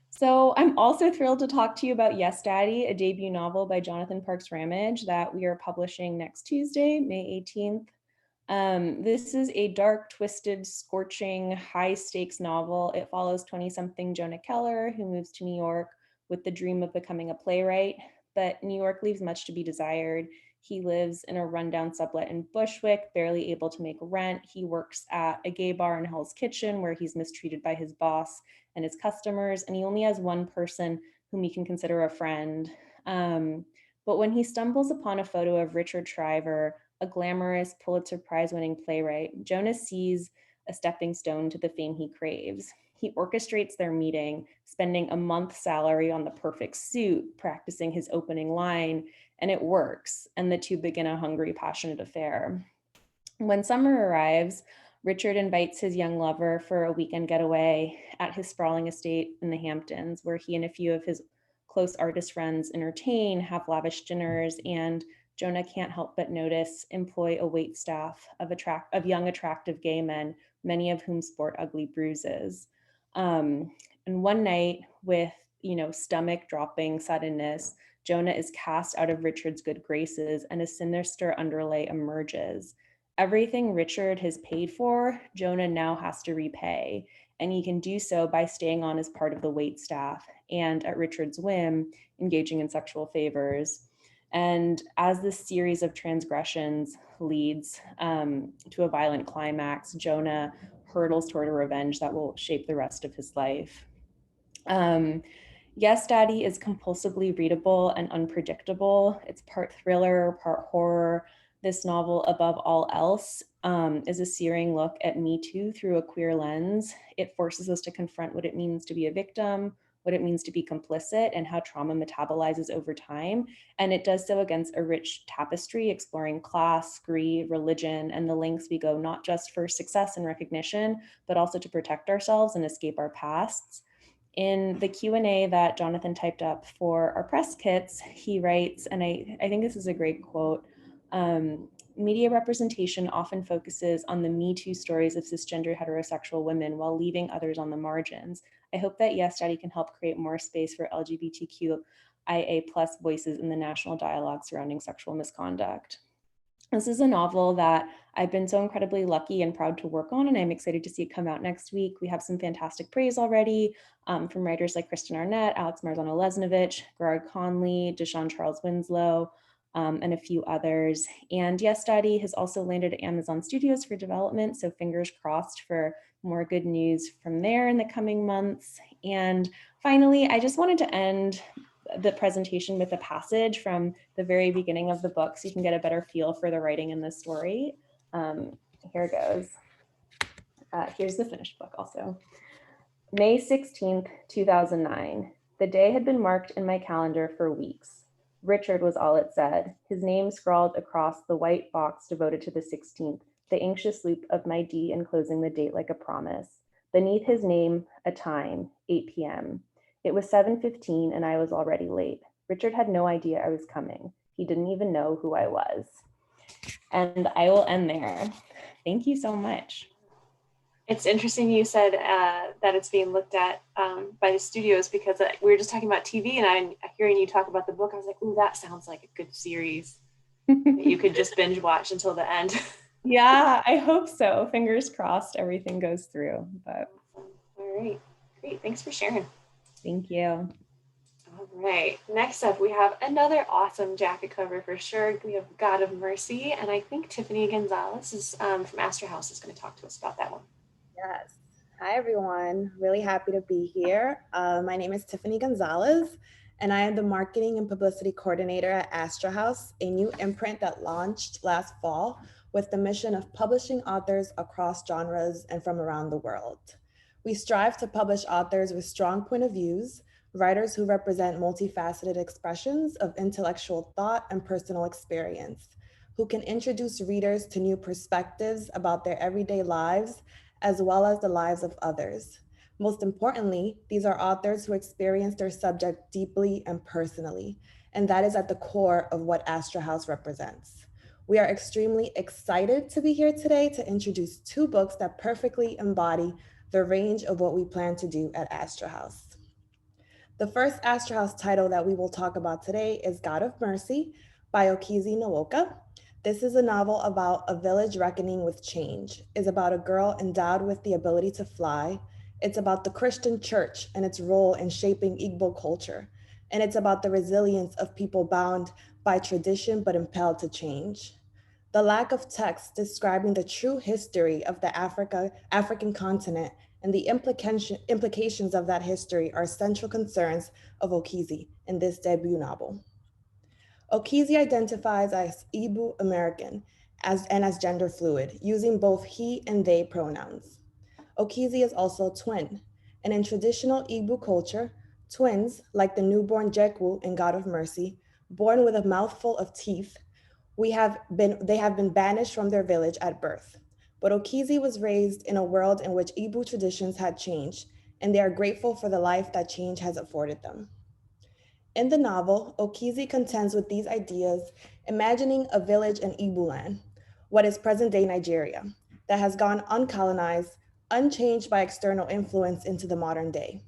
So I'm also thrilled to talk to you about Yes, Daddy, a debut novel by Jonathan Parks Ramage that we are publishing next Tuesday, May 18th. This is a dark, twisted, scorching, high-stakes novel. It follows 20-something Jonah Keller, who moves to New York with the dream of becoming a playwright, but New York leaves much to be desired. He lives in a rundown sublet in Bushwick, barely able to make rent. He works at a gay bar in Hell's Kitchen where he's mistreated by his boss and his customers, and he only has one person whom he can consider a friend. But when he stumbles upon a photo of Richard Shriver, a glamorous Pulitzer Prize-winning playwright, Jonah sees a stepping stone to the fame he craves. He orchestrates their meeting, spending a month's salary on the perfect suit, practicing his opening line, and it works, and the two begin a hungry, passionate affair. When summer arrives, Richard invites his young lover for a weekend getaway at his sprawling estate in the Hamptons, where he and a few of his close artist friends entertain, have lavish dinners, and Jonah can't help but notice employ a wait staff of young, attractive gay men, many of whom sport ugly bruises. And one night, with stomach dropping suddenness, Jonah is cast out of Richard's good graces, and a sinister underlay emerges. Everything Richard has paid for, Jonah now has to repay, and he can do so by staying on as part of the wait staff and, at Richard's whim, engaging in sexual favors. And as this series of transgressions leads to a violent climax, Jonah hurtles toward a revenge that will shape the rest of his life. Yes, Daddy is compulsively readable and unpredictable. It's part thriller, part horror. This novel, above all else, is a searing look at Me Too through a queer lens. It forces us to confront what it means to be a victim, what it means to be complicit, and how trauma metabolizes over time. And it does so against a rich tapestry exploring class, greed, religion, and the lengths we go not just for success and recognition, but also to protect ourselves and escape our pasts. In the Q&A that Jonathan typed up for our press kits, he writes, and I think this is a great quote, media representation often focuses on the Me Too stories of cisgender heterosexual women while leaving others on the margins. I hope that Yes Daddy can help create more space for LGBTQIA+ voices in the national dialogue surrounding sexual misconduct. This is a novel that I've been so incredibly lucky and proud to work on, and I'm excited to see it come out next week. We have some fantastic praise already from writers like Kristen Arnett, Alex Marzano-Lesnevich, Gerard Conley, Deshaun Charles Winslow, and a few others. And Yes Daddy has also landed at Amazon Studios for development, so fingers crossed for more good news from there in the coming months. And finally, I just wanted to end the presentation with a passage from the very beginning of the book so you can get a better feel for the writing in the story. Here it goes. Here's the finished book also. May 16th, 2009. The day had been marked in my calendar for weeks. Richard was all it said, his name scrawled across the white box devoted to the 16th, the anxious loop of my D enclosing the date like a promise. Beneath his name, a time, 8 p.m. It was 7:15 and I was already late. Richard had no idea I was coming. He didn't even know who I was. And I will end there. Thank you so much. It's interesting you said that it's being looked at by the studios, because we were just talking about TV, and I'm hearing you talk about the book. I was like, ooh, that sounds like a good series that you could just binge watch until the end. Yeah, I hope so. Fingers crossed everything goes through. But all right, great. Thanks for sharing. Thank you. All right, next up we have another awesome jacket cover for sure. We have God of Mercy, and I think Tiffany Gonzalez is from Astra House is going to talk to us about that one. Yes. Hi, everyone. Really happy to be here. My name is Tiffany Gonzalez, and I am the marketing and publicity coordinator at Astra House, a new imprint that launched last fall with the mission of publishing authors across genres and from around the world. We strive to publish authors with strong point of views, writers who represent multifaceted expressions of intellectual thought and personal experience, who can introduce readers to new perspectives about their everyday lives, as well as the lives of others. Most importantly, these are authors who experience their subject deeply and personally, and that is at the core of what Astra House represents. We are extremely excited to be here today to introduce two books that perfectly embody the range of what we plan to do at Astra House. The first Astra House title that we will talk about today is God of Mercy by Okizi Nwoka. This is a novel about a village reckoning with change. It's about a girl endowed with the ability to fly. It's about the Christian church and its role in shaping Igbo culture. And it's about the resilience of people bound by tradition but impelled to change. The lack of text describing the true history of the African continent and the implications of that history are central concerns of Okizi in this debut novel. Okizi identifies as Igbo American and as gender fluid, using both he and they pronouns. Okizi is also a twin, and in traditional Igbo culture, twins, like the newborn Jekwu in God of Mercy, born with a mouthful of teeth, they have been banished from their village at birth. But Okizi was raised in a world in which Igbo traditions had changed, and they are grateful for the life that change has afforded them. In the novel, Okizi contends with these ideas, imagining a village in Igbo land, what is present-day Nigeria, that has gone uncolonized, unchanged by external influence into the modern day.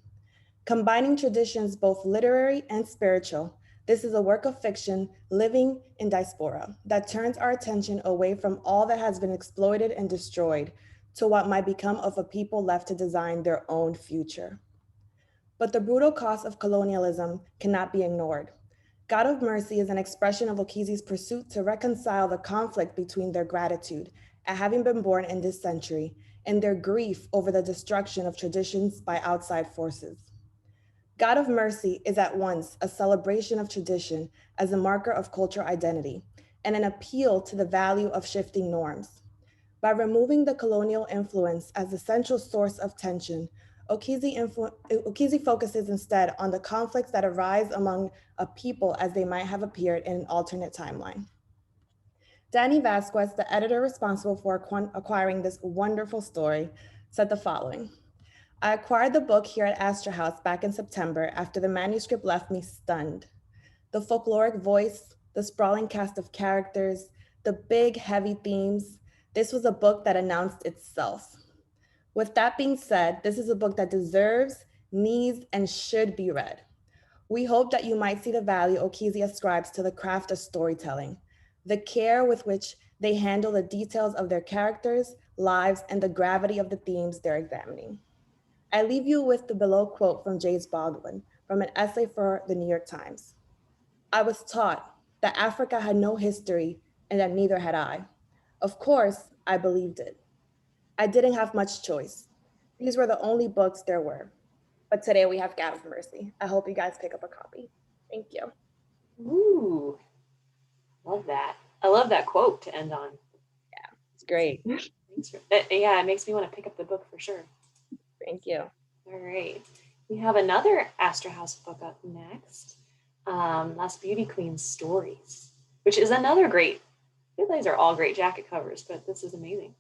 Combining traditions both literary and spiritual, this is a work of fiction living in diaspora that turns our attention away from all that has been exploited and destroyed to what might become of a people left to design their own future. But the brutal cost of colonialism cannot be ignored. God of Mercy is an expression of Okizi's pursuit to reconcile the conflict between their gratitude at having been born in this century and their grief over the destruction of traditions by outside forces. God of Mercy is at once a celebration of tradition as a marker of cultural identity and an appeal to the value of shifting norms. By removing the colonial influence as the central source of tension, Okizi focuses instead on the conflicts that arise among a people as they might have appeared in an alternate timeline. Danny Vasquez, the editor responsible for acquiring this wonderful story, said the following: I acquired the book here at Astra House back in September after the manuscript left me stunned. The folkloric voice, the sprawling cast of characters, the big, heavy themes. This was a book that announced itself. With that being said, this is a book that deserves, needs, and should be read. We hope that you might see the value Okizi ascribes to the craft of storytelling, the care with which they handle the details of their characters, lives, and the gravity of the themes they're examining. I leave you with the below quote from James Baldwin from an essay for the New York Times. I was taught that Africa had no history and that neither had I. Of course, I believed it. I didn't have much choice. These were the only books there were. But today we have God of Mercy. I hope you guys pick up a copy. Thank you. Ooh, love that. I love that quote to end on. Yeah, it's great. Thanks for, yeah, it makes me want to pick up the book for sure. Thank you. All right. We have another Astra House book up next. Last Beauty Queen Stories, which is another great, I feel these are all great jacket covers, but this is amazing.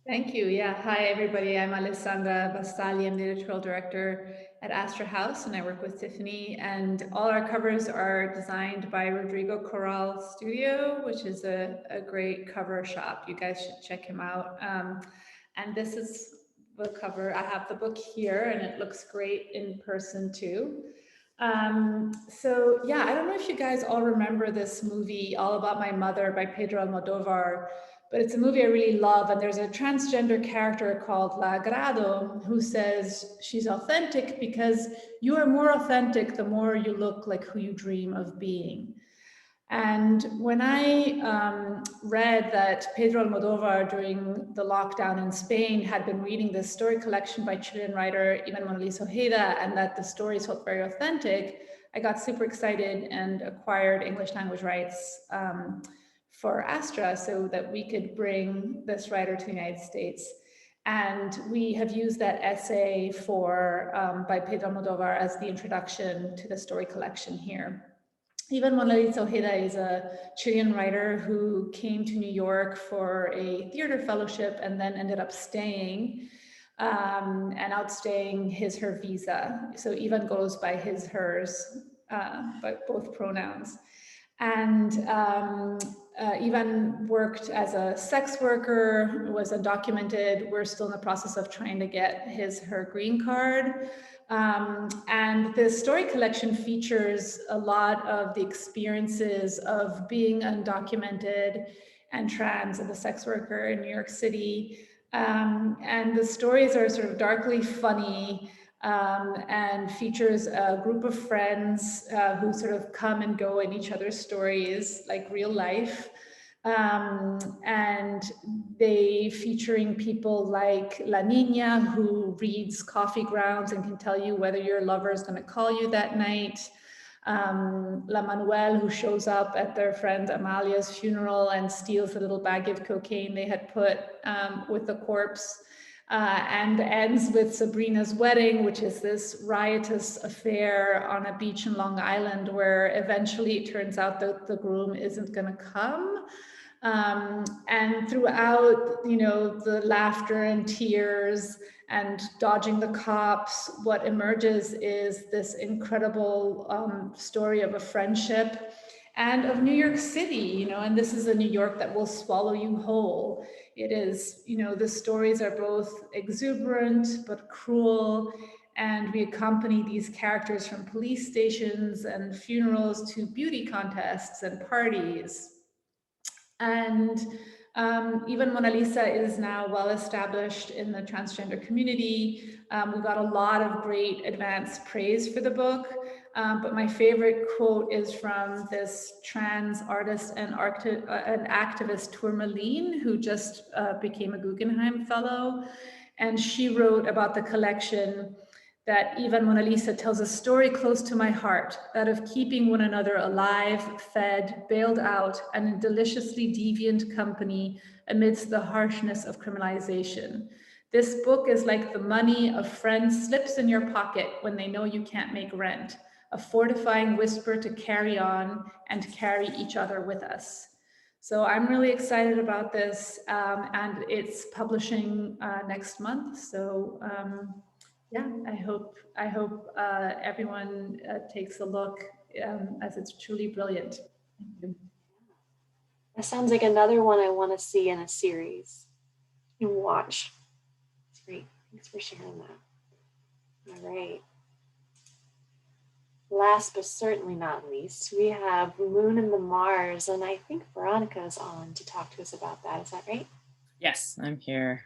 Thank you. Yeah. Hi, everybody. I'm Alessandra Bastagli. I'm the editorial director at Astra House, and I work with Tiffany. And all our covers are designed by Rodrigo Corral Studio, which is a great cover shop. You guys should check him out. And this is the cover. I have the book here, and it looks great in person too. So yeah, I don't know if you guys all remember this movie, All About My Mother by Pedro Almodovar, but it's a movie I really love. And there's a transgender character called La Grado who says she's authentic because you are more authentic the more you look like who you dream of being. And when I read that Pedro Almodovar during the lockdown in Spain had been reading this story collection by Chilean writer Iván Monaliz Ojeda, and that the stories felt very authentic, I got super excited and acquired English language rights for Astra so that we could bring this writer to the United States. And we have used that essay by Pedro Almodovar as the introduction to the story collection here. Iván Monaliz Ojeda is a Chilean writer who came to New York for a theater fellowship and then ended up staying and outstaying her visa. So Iván goes by his, hers, but both pronouns. And Iván worked as a sex worker, was undocumented. We're still in the process of trying to get her green card. And the story collection features a lot of the experiences of being undocumented and trans as a sex worker in New York City. And the stories are sort of darkly funny and features a group of friends who sort of come and go in each other's stories, like real life. And they featuring people like La Niña, who reads coffee grounds and can tell you whether your lover is going to call you that night. La Manuel, who shows up at their friend Amalia's funeral and steals the little bag of cocaine they had put with the corpse, and ends with Sabrina's wedding, which is this riotous affair on a beach in Long Island where eventually it turns out that the groom isn't going to come. And throughout, the laughter and tears and dodging the cops, what emerges is this incredible story of a friendship and of New York City, and this is a New York that will swallow you whole. It is, the stories are both exuberant but cruel, and we accompany these characters from police stations and funerals to beauty contests and parties. And even Mona Lisa is now well established in the transgender community. We got a lot of great advanced praise for the book, but my favorite quote is from this trans artist and activist, Tourmaline, who just became a Guggenheim Fellow. And she wrote about the collection that even Mona Lisa tells a story close to my heart, that of keeping one another alive, fed, bailed out, and in deliciously deviant company amidst the harshness of criminalization. This book is like the money a friend slips in your pocket when they know you can't make rent, a fortifying whisper to carry on and carry each other with us. So I'm really excited about this, and it's publishing next month. So yeah, I hope everyone takes a look, as it's truly brilliant. Thank you. That sounds like another one I want to see in a series. You watch. It's great. Thanks for sharing that. All right. Last but certainly not least, we have Moon and the Mars, and I think Veronica is on to talk to us about that. Is that right? Yes, I'm here.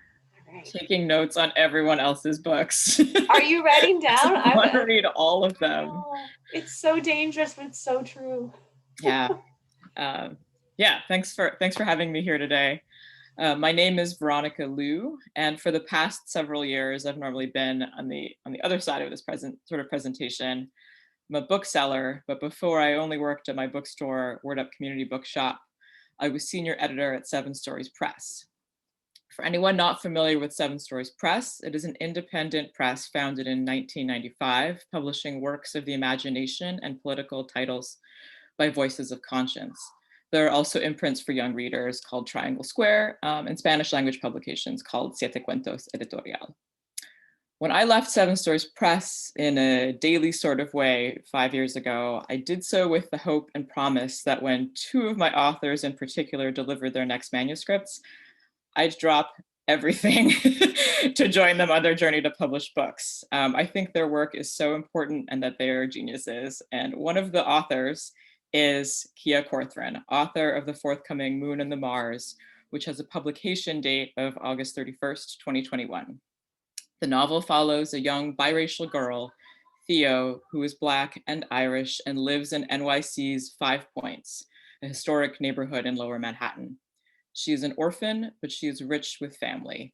Right. Taking notes on everyone else's books. Are you writing down? I want to read all of them. Oh, it's so dangerous, but it's so true. Yeah. Yeah, thanks for having me here today. My name is Veronica Liu, and for the past several years, I've normally been on the other side of this presentation. I'm a bookseller, but before I only worked at my bookstore, Word Up Community Bookshop. I was senior editor at Seven Stories Press. For anyone not familiar with Seven Stories Press, it is an independent press founded in 1995, publishing works of the imagination and political titles by voices of conscience. There are also imprints for young readers called Triangle Square, and Spanish language publications called Siete Cuentos Editorial. When I left Seven Stories Press in a daily sort of way 5 years ago, I did so with the hope and promise that when two of my authors in particular delivered their next manuscripts, I'd drop everything to join them on their journey to publish books. I think their work is so important and that they are geniuses. And one of the authors is Kia Corthran, author of the forthcoming Moon and the Mars, which has a publication date of August 31st, 2021. The novel follows a young biracial girl, Theo, who is Black and Irish and lives in NYC's Five Points, a historic neighborhood in Lower Manhattan. She is an orphan, but she is rich with family.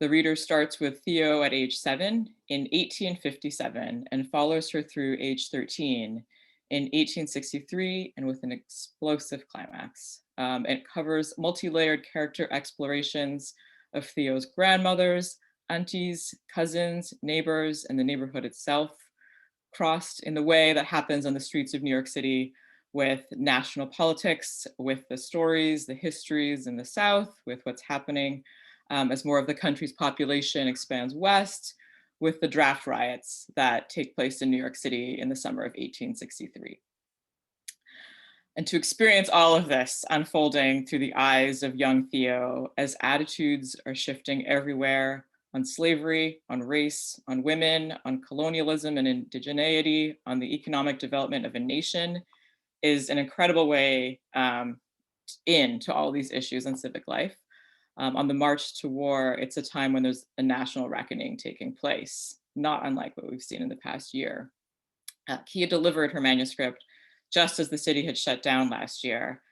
The reader starts with Theo at age 7 in 1857 and follows her through age 13 in 1863 and with an explosive climax. It covers multi-layered character explorations of Theo's grandmothers, aunties, cousins, neighbors, and the neighborhood itself, crossed in the way that happens on the streets of New York City with national politics, with the stories, the histories in the South, with what's happening as more of the country's population expands west, with the draft riots that take place in New York City in the summer of 1863. And to experience all of this unfolding through the eyes of young Theo as attitudes are shifting everywhere on slavery, on race, on women, on colonialism and indigeneity, on the economic development of a nation, is an incredible way into all these issues in civic life. On the march to war, it's a time when there's a national reckoning taking place, not unlike what we've seen in the past year. Kia delivered her manuscript just as the city had shut down last year.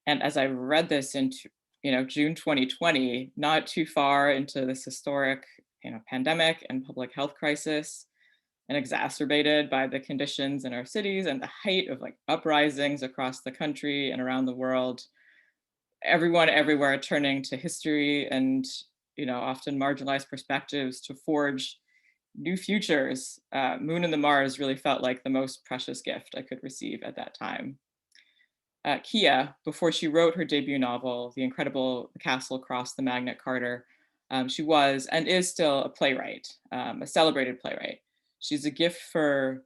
And as I read this in June 2020, not too far into this historic pandemic and public health crisis, and exacerbated by the conditions in our cities and the height of like uprisings across the country and around the world. Everyone everywhere turning to history and, you know, often marginalized perspectives to forge new futures. Moon and the Mars really felt like the most precious gift I could receive at that time. Kia, before she wrote her debut novel, The Incredible Castle Across the Magnet Carter, she was and is still a playwright, a celebrated playwright. She's a gift for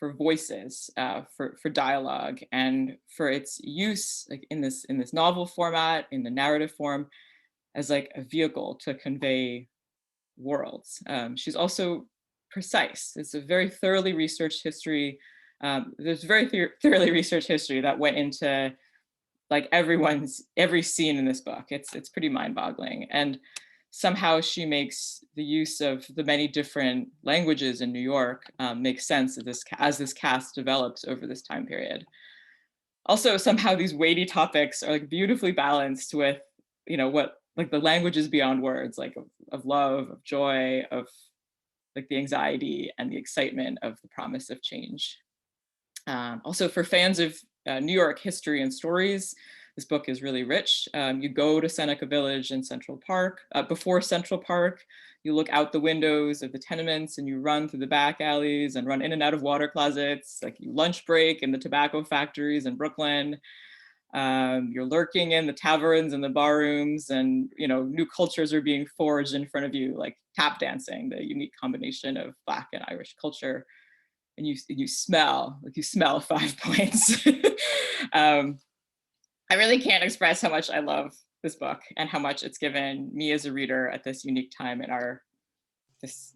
voices, for dialogue, and for its use like in this novel format, in the narrative form, as like a vehicle to convey worlds. She's also precise. It's a very thoroughly researched history. There's very thoroughly researched history that went into like every scene in this book. It's pretty mind-boggling. And somehow she makes the use of the many different languages in New York make sense as this cast develops over this time period. Also, somehow these weighty topics are like beautifully balanced with, you know, what like the languages beyond words, like of love, of joy, of like the anxiety and the excitement of the promise of change. Also, for fans of New York history and stories, this book is really rich. You go to Seneca Village in Central Park. Before Central Park, you look out the windows of the tenements and you run through the back alleys and run in and out of water closets, like you lunch break in the tobacco factories in Brooklyn. You're lurking in the taverns and the bar rooms, and you know, new cultures are being forged in front of you, like tap dancing, the unique combination of Black and Irish culture. And you smell 5 Points. I really can't express how much I love this book and how much it's given me as a reader at this unique time in this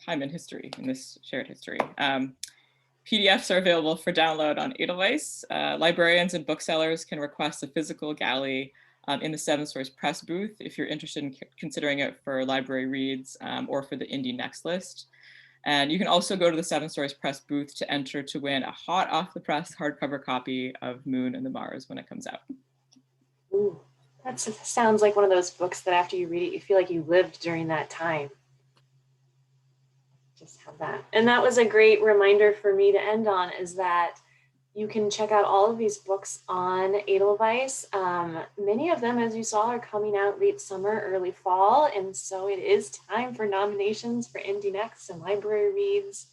time in history, in this shared history. PDFs are available for download on Edelweiss. Librarians and booksellers can request a physical galley in the Seven Stories Press booth if you're interested in considering it for library reads or for the Indie Next list. And you can also go to the Seven Stories Press booth to enter to win a hot off the press hardcover copy of Moon and the Mars when it comes out. Ooh, that sounds like one of those books that after you read it, you feel like you lived during that time. Just have that. And that was a great reminder for me to end on, is that you can check out all of these books on Edelweiss. Many of them, as you saw, are coming out late summer, early fall. And so it is time for nominations for Indie Next and library reads.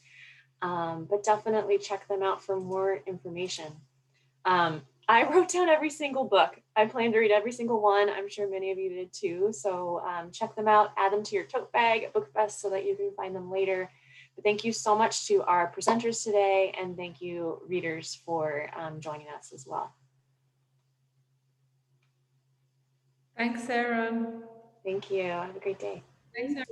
But definitely check them out for more information. I wrote down every single book. I plan to read every single one. I'm sure many of you did too. So check them out, add them to your tote bag at Bookfest so that you can find them later. But thank you so much to our presenters today, and thank you, readers, for joining us as well. Thanks, Sarah. Thank you. Have a great day. Thanks,